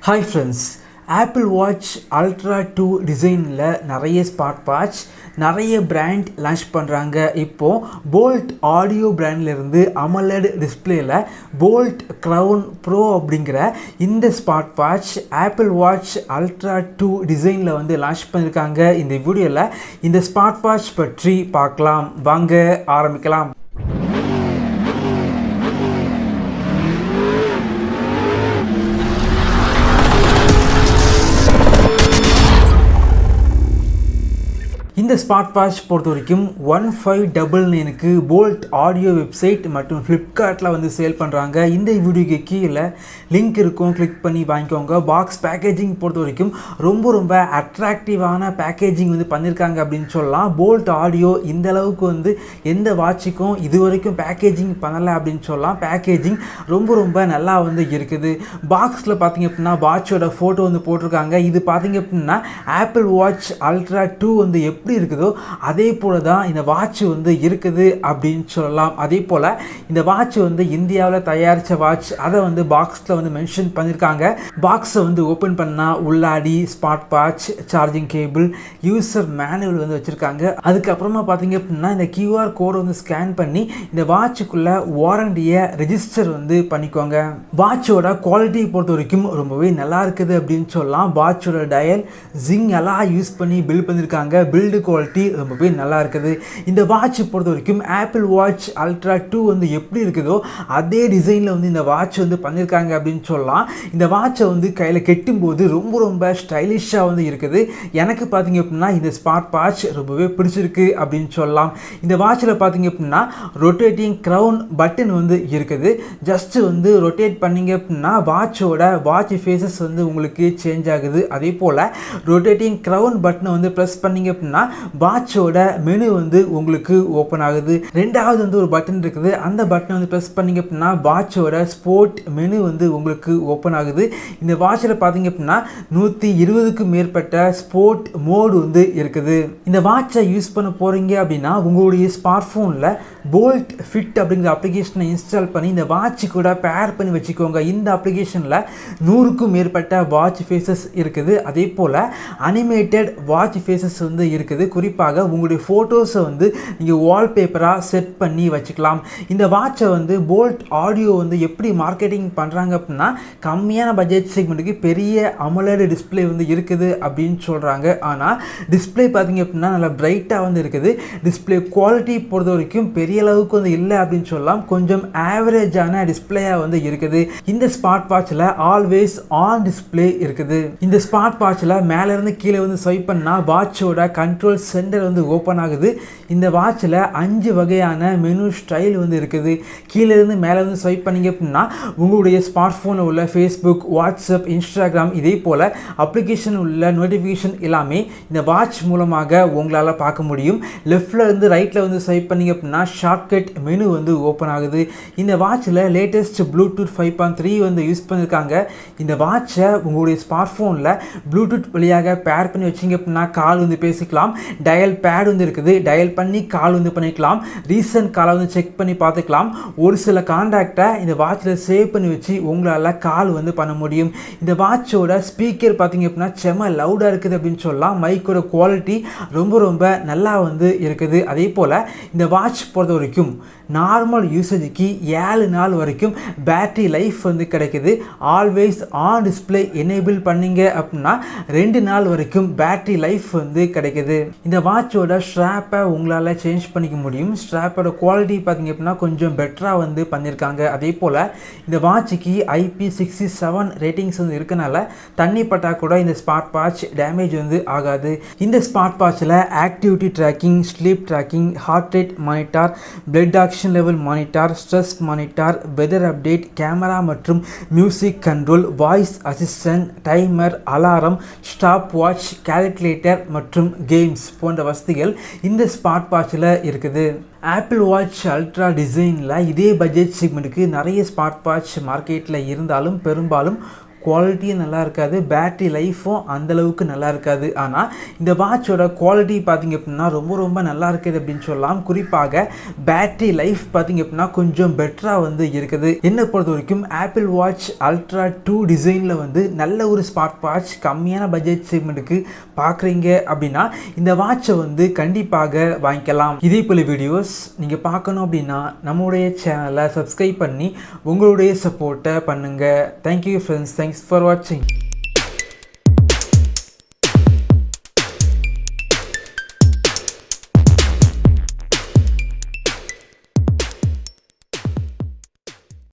Hi friends, Apple Watch Ultra 2 டிசைனில் நிறைய smart watch நிறைய பிராண்ட் லான்ச் பண்ணுறாங்க. இப்போது போல்ட் ஆடியோ பிராண்ட்லேருந்து அமலட் டிஸ்பிளேயில் போல்ட் க்ரௌன் ப்ரோ அப்படிங்கிற இந்த smart watch Apple watch ultra 2 டிசைனில் வந்து லான்ச் பண்ணியிருக்காங்க. இந்த வீடியோவில் இந்த ஸ்மார்ட் வாட்ச் பற்றி பார்க்கலாம். வாங்க ஆரம்பிக்கலாம். இந்த ஸ்மார்ட் வாட்ச் பொறுத்த வரைக்கும் 1599க்கு போல்ட் ஆடியோ வெப்சைட் மற்றும் ஃப்ளிப்கார்ட்டில் வந்து சேல் பண்ணுறாங்க. இந்த வீடியோக்கு கீழே லிங்க் இருக்கும், கிளிக் பண்ணி வாங்கிக்கோங்க. பாக்ஸ் பேக்கேஜிங் பொறுத்த வரைக்கும் ரொம்ப அட்ராக்டிவான பேக்கேஜிங் வந்து பண்ணியிருக்காங்க அப்படின்னு சொல்லலாம். போல்ட் ஆடியோ இந்த அளவுக்கு வந்து எந்த வாட்சுக்கும் இது வரைக்கும் பேக்கேஜிங் பண்ணலை அப்படின்னு சொல்லலாம். பேக்கேஜிங் ரொம்ப நல்லா வந்து இருக்குது. பாக்ஸில் பார்த்தீங்க அப்படின்னா வாட்சோட ஃபோட்டோ வந்து போட்டிருக்காங்க. இது பார்த்தீங்க அப்படின்னா ஆப்பிள் வாட்ச் அல்ட்ரா 2 வந்து எப்படி இருக்குதோ அதே போல தான் இந்த வாட்ச் வந்து இருக்குது அப்படின்னு சொல்லலாம். அதே போல் இந்த வாட்ச் வந்து இந்தியாவில் தயாரித்த வாட்ச், அதை வந்து பாக்ஸில் வந்து மென்ஷன் பண்ணியிருக்காங்க. பாக்ஸை வந்து ஓப்பன் பண்ணால் உள்ளாடி smart watch, charging cable, user manual வந்து வச்சுருக்காங்க. அதுக்கப்புறமா பார்த்தீங்க அப்படின்னா இந்த QR கோடை வந்து ஸ்கேன் பண்ணி இந்த வாட்சுக்குள்ளே வாரண்டியை ரெஜிஸ்டர் வந்து பண்ணிக்கோங்க. வாட்சோட குவாலிட்டி பொறுத்த வரைக்கும் ரொம்பவே நல்லா இருக்குது அப்படின்னு சொல்லலாம். வாட்சோட டயல் ஜிங் எல்லாம் யூஸ் பண்ணி பில்ட் பண்ணியிருக்காங்க. பில்டு குவாலிட்டி ரொம்பவே நல்லா இருக்குது. இந்த வாட்ச் பொறுத்த வரைக்கும் ஆப்பிள் வாட்ச் அல்ட்ரா 2 வந்து எப்படி இருக்குதோ அதே டிசைனில் வந்து இந்த வாட்ச் வந்து பண்ணியிருக்காங்க அப்படின்னு சொல்லலாம். இந்த வாட்சை வந்து கையில் கெட்டும்போது ரொம்ப ஸ்டைலிஷாக வந்து இருக்குது. எனக்கு பார்த்தீங்க அப்படின்னா இந்த ஸ்மார்ட் வாட்ச் ரொம்பவே பிடிச்சிருக்கு அப்படின்னு சொல்லலாம். இந்த வாட்சில் பார்த்தீங்க அப்படின்னா ரொட்டேட்டிங் க்ரௌன் பட்டன் வந்து இருக்குது. ஜஸ்ட் வந்து ரொட்டேட் பண்ணிங்க அப்படின்னா வாட்சோட வாட்ச் ஃபேஸஸ் வந்து உங்களுக்கு சேஞ்ச் ஆகுது. அதே போல் ரொட்டேட்டிங் க்ரௌன் பட்டனை வந்து ப்ரெஸ் பண்ணிங்க அப்படின்னா வாட்சோட மெனு வந்து உங்களுக்கு ஓப்பன் ஆகுது. ரெண்டாவது வந்து ஒரு பட்டன் இருக்குது. அந்த பட்டனை வந்து ப்ரெஸ் பண்ணிங்க அப்படின்னா வாட்சோட ஸ்போர்ட் மெனு வந்து உங்களுக்கு ஓப்பன் ஆகுது. இந்த வாட்சில் பார்த்தீங்க அப்படின்னா 120க்கும் மேற்பட்ட ஸ்போர்ட் மோடு வந்து இருக்குது. இந்த வாட்சை யூஸ் பண்ண போகிறீங்க அப்படின்னா உங்களுடைய ஸ்மார்ட் ஃபோனில் போல்ட் ஃபிட் அப்படிங்கிற அப்ளிகேஷனை இன்ஸ்டால் பண்ணி இந்த வாட்ச் கூட பேர் பண்ணி வச்சுக்கோங்க. இந்த அப்ளிகேஷனில் 100க்கும் மேற்பட்ட வாட்ச் ஃபேஸஸ் இருக்குது. அதே போல் அனிமேட்டட் வாட்ச் ஃபேஸஸ் வந்து இருக்குது. குறிப்பாக உங்களுடைய ஃபோட்டோஸை வந்து நீங்கள் வால்பேப்பராக செட் பண்ணி வச்சுக்கலாம். இந்த வாட்சை வந்து போல்ட் ஆடியோ வந்து எப்படி மார்க்கெட்டிங் பண்ணுறாங்க அப்படின்னா கம்மியான பட்ஜெட் செக்மெண்ட்டுக்கு பெரிய அமலட் டிஸ்பிளே வந்து இருக்குது அப்படின்னு சொல்கிறாங்க. ஆனால் டிஸ்பிளே பார்த்தீங்க அப்படின்னா நல்லா பிரைட்டாக வந்து இருக்குது. டிஸ்பிளே குவாலிட்டி பொறுத்த வரைக்கும் பெரிய அளவுக்கு வந்து இல்லை அப்படின்னு சொல்லலாம். கொஞ்சம் ஆவரேஜான டிஸ்பிளேயாக வந்து இருக்குது. இந்த ஸ்மார்ட் வாட்சில் ஆல்வேஸ் ஆன் டிஸ்பிளே இருக்குது. இந்த ஸ்மார்ட் வாட்சில் மேலேருந்து கீழே வந்து ஸ்வைப் பண்ணால் வாட்சோட கண்ட்ரோல் சென்டர் வந்து ஓப்பன் ஆகுது. இந்த வாட்சில் 5 வகையான மெனு ஸ்டைல் வந்து இருக்குது. கீழே இருந்து மேலே வந்து ஸ்வைப் பண்ணிங்க அப்படின்னா உங்களுடைய ஸ்மார்ட் ஃபோனில் உள்ள ஃபேஸ்புக், வாட்ஸ்அப், இன்ஸ்டாகிராம் இதே போல் அப்ளிகேஷன் உள்ள நோட்டிஃபிகேஷன் எல்லாமே இந்த வாட்ச் மூலமாக உங்களால் பார்க்க முடியும். லெஃப்டில் இருந்து ரைட்டில் வந்து ஸ்வைப் பண்ணிங்க அப்படின்னா ஷார்ட்கட் மெனு வந்து ஓப்பன் ஆகுது. இந்த வாட்சில் லேட்டஸ்ட் ப்ளூடூத் 5.3 வந்து யூஸ் பண்ணியிருக்காங்க. இந்த வாட்சை உங்களுடைய ஸ்மார்ட் ஃபோனில் ப்ளூடூத் வழியாக பேர் பண்ணி வச்சிங்க அப்படின்னா கால் வந்து பேசிக்கலாம். டயல் பேட் வந்து இருக்குது. டயல் பண்ணி கால் வந்து பண்ணிக்கலாம். ரீசன்ட் காலை வந்து செக் பண்ணி பார்த்துக்கலாம். ஒரு சில கான்டாக்டை இந்த வாட்சில் சேவ் பண்ணி வச்சு உங்களால் கால் வந்து பண்ண முடியும். இந்த வாட்சோட ஸ்பீக்கர் பார்த்தீங்க அப்படின்னா செம லவுடாக இருக்குது அப்படின்னு சொல்லலாம். மைக்கோட குவாலிட்டி ரொம்ப நல்லா வந்து இருக்குது. அதே போல் இந்த வாட்ச் பொறுத்த வரைக்கும் நார்மல் யூசேஜுக்கு 7 நாள் வரைக்கும் பேட்டரி லைஃப் வந்து கிடைக்குது. ஆல்வேஸ் ஆன் டிஸ்பிளே எனேபிள் பண்ணிங்க அப்படின்னா 2 நாள் வரைக்கும் பேட்டரி லைஃப் வந்து கிடைக்குது. இந்த வாட்சோட ஸ்ட்ராப்பை உங்களால் சேஞ்ச் பண்ணிக்க முடியும். ஸ்ட்ராப்போட குவாலிட்டி பார்த்தீங்க அப்படின்னா கொஞ்சம் பெட்டராக வந்து பண்ணியிருக்காங்க. அதே போல் இந்த வாட்சுக்கு IP67 ரேட்டிங்ஸ் வந்து இருக்கனால தண்ணி பட்டா கூட இந்த ஸ்மார்ட் வாட்ச் டேமேஜ் வந்து ஆகாது. இந்த ஸ்மார்ட் வாட்சில் activity tracking, sleep tracking, heart rate monitor, blood oxygen level monitor, stress monitor, weather update, camera மற்றும் music control, voice assistant, timer, alarm, stopwatch, calculator மற்றும் கேம்ஸ் போன்ற வசதிகள் இந்த ஸ்மார்ட் வாட்சில் இருக்குது. ஆப்பிள் வாட்ச் அல்ட்ரா டிசைனில் இதே budget செக்மெண்ட்டுக்கு நிறைய smart watch மார்க்கெட்டில் இருந்தாலும் பெரும்பாலும் குவாலிட்டியும் நல்லா இருக்காது, பேட்டரி லைஃப்பும் அந்தளவுக்கு நல்லா இருக்காது. ஆனால் இந்த வாட்சோட குவாலிட்டி பார்த்திங்க அப்படின்னா ரொம்ப நல்லா இருக்குது அப்படின்னு சொல்லலாம். குறிப்பாக பேட்டரி லைஃப் பார்த்திங்க அப்படின்னா கொஞ்சம் பெட்டராக வந்து இருக்குது. என்னை பொறுத்த வரைக்கும் ஆப்பிள் வாட்ச் அல்ட்ரா 2 டிசைனில் வந்து நல்ல ஒரு ஸ்மார்ட் வாட்ச் கம்மியான பட்ஜெட் செக்மெண்ட்டுக்கு பார்க்குறீங்க அப்படின்னா இந்த வாட்சை வந்து கண்டிப்பாக வாங்கிக்கலாம். இதே போல் வீடியோஸ் நீங்கள் பார்க்கணும் அப்படின்னா நம்மளுடைய சேனலை சப்ஸ்கிரைப் பண்ணி உங்களுடைய சப்போர்ட்டை பண்ணுங்கள். தேங்க்யூ ஃப்ரெண்ட்ஸ், தேங்க்ஸ் ஃபார் வாட்சிங்.